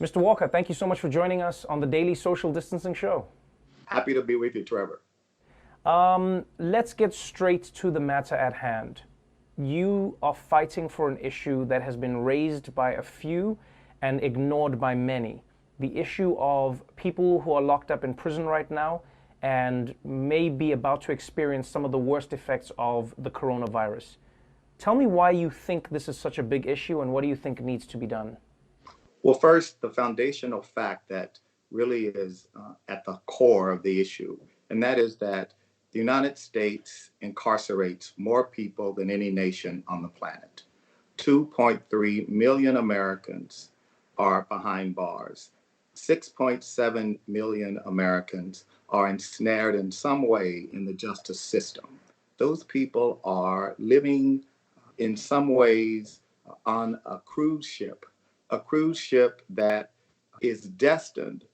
Mr. Walker, thank you so much for joining us on the Daily Social Distancing Show. Happy to be with you, Trevor. Let's get straight to the matter at hand. You are fighting for an issue that has been raised by a few and ignored by many. The issue of people who are locked up in prison right now and may be about to experience some of the worst effects of the coronavirus. Tell me why you think this is such a big issue and what do you think needs to be done? Well, first, the foundational fact that really is at the core of the issue, and that is that the United States incarcerates more people than any nation on the planet. 2.3 million Americans are behind bars. 6.7 million Americans are ensnared in some way in the justice system. Those people are living in some ways on a cruise ship that is destined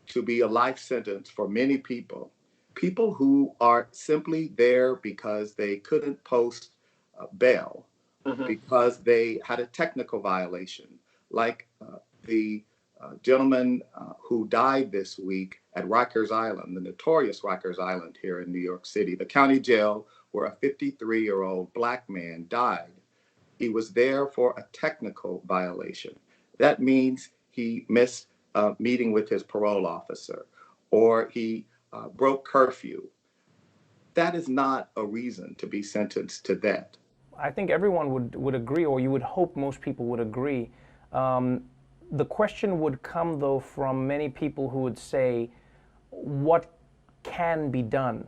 to be a life sentence for many people. People who are simply there because they couldn't post bail, because they had a technical violation, like the gentleman who died this week at Rikers Island, the notorious Rikers Island here in New York City, the county jail where a 53-year-old Black man died. He was there for a technical violation. That means he missed a meeting with his parole officer, or he broke curfew. That is not a reason to be sentenced to that. I think everyone would agree, or you would hope most people would agree. Um, the question would come, though, from many people who would say, what can be done?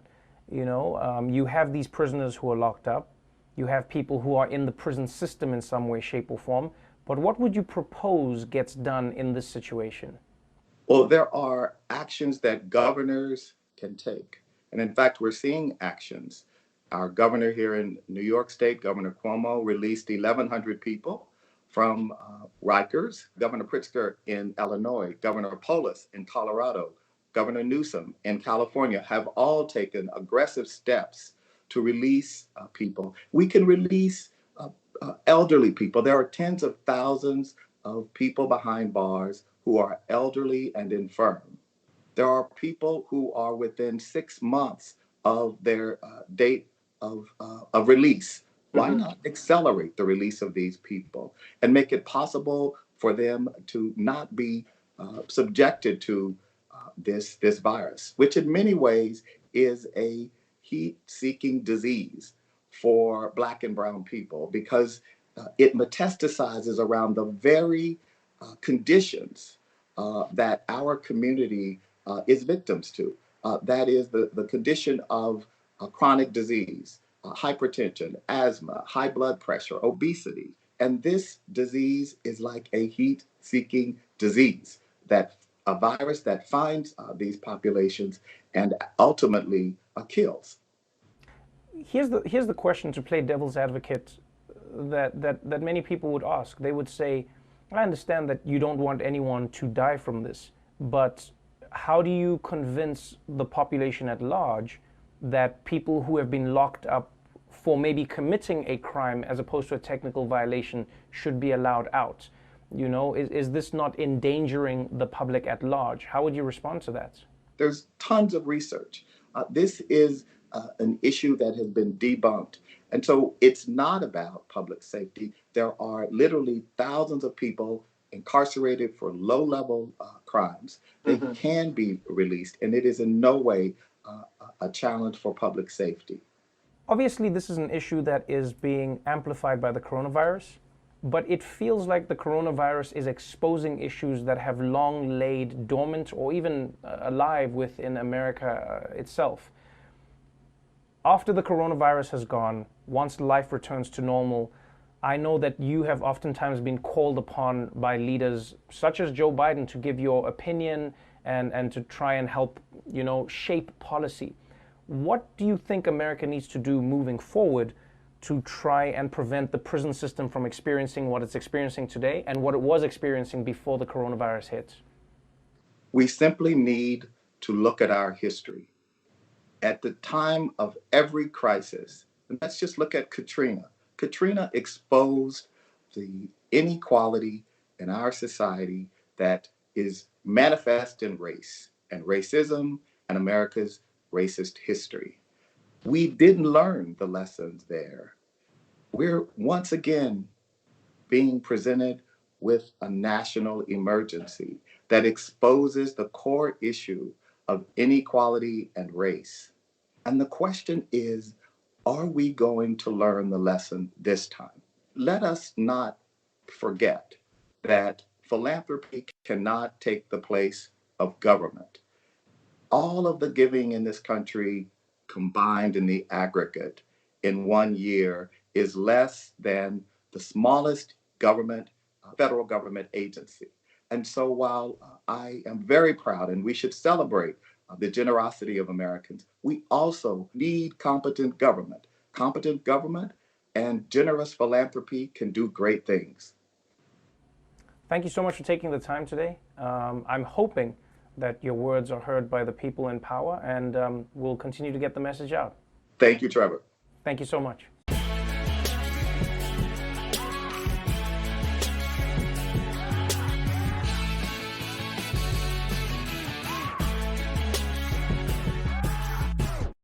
You have these prisoners who are locked up. You have people who are in the prison system in some way, shape, or form. But what would you propose gets done in this situation? Well, there are actions that governors can take. And in fact, we're seeing actions. Our governor here in New York State, Governor Cuomo, released 1,100 people from Rikers. Governor Pritzker in Illinois, Governor Polis in Colorado, Governor Newsom in California have all taken aggressive steps to release people. We can release elderly people. There are tens of thousands of people behind bars who are elderly and infirm. There are people who are within 6 months of their date of release. Why not accelerate the release of these people and make it possible for them to not be subjected to this virus, which in many ways is a heat-seeking disease for Black and Brown people because it metastasizes around the very conditions that our community is victims to. That is the condition of chronic disease, hypertension, asthma, high blood pressure, obesity. And this disease is like a heat seeking disease, that a virus that finds these populations and ultimately kills. Here's the question, to play devil's advocate, that many people would ask. They would say, I understand that you don't want anyone to die from this, but how do you convince the population at large that people who have been locked up for maybe committing a crime as opposed to a technical violation should be allowed out? Is this not endangering the public at large? How would you respond to that? There's tons of research. This is an issue that has been debunked. And so it's not about public safety. There are literally thousands of people incarcerated for low level crimes. They can be released, and it is in no way a challenge for public safety. Obviously, this is an issue that is being amplified by the coronavirus, but it feels like the coronavirus is exposing issues that have long laid dormant or even alive within America itself. After the coronavirus has gone, once life returns to normal, I know that you have oftentimes been called upon by leaders such as Joe Biden to give your opinion and to try and help, shape policy. What do you think America needs to do moving forward to try and prevent the prison system from experiencing what it's experiencing today and what it was experiencing before the coronavirus hit? We simply need to look at our history. At the time of every crisis, and let's just look at Katrina. Katrina exposed the inequality in our society that is manifest in race and racism and America's racist history. We didn't learn the lessons there. We're once again being presented with a national emergency that exposes the core issue of inequality and race. And the question is, are we going to learn the lesson this time? Let us not forget that philanthropy cannot take the place of government. All of the giving in this country combined in the aggregate in 1 year is less than the smallest government, federal government agency. And so while I am very proud and we should celebrate the generosity of Americans, we also need competent government. Competent government and generous philanthropy can do great things. Thank you so much for taking the time today. I'm hoping that your words are heard by the people in power, and we'll continue to get the message out. Thank you, Trevor. Thank you so much.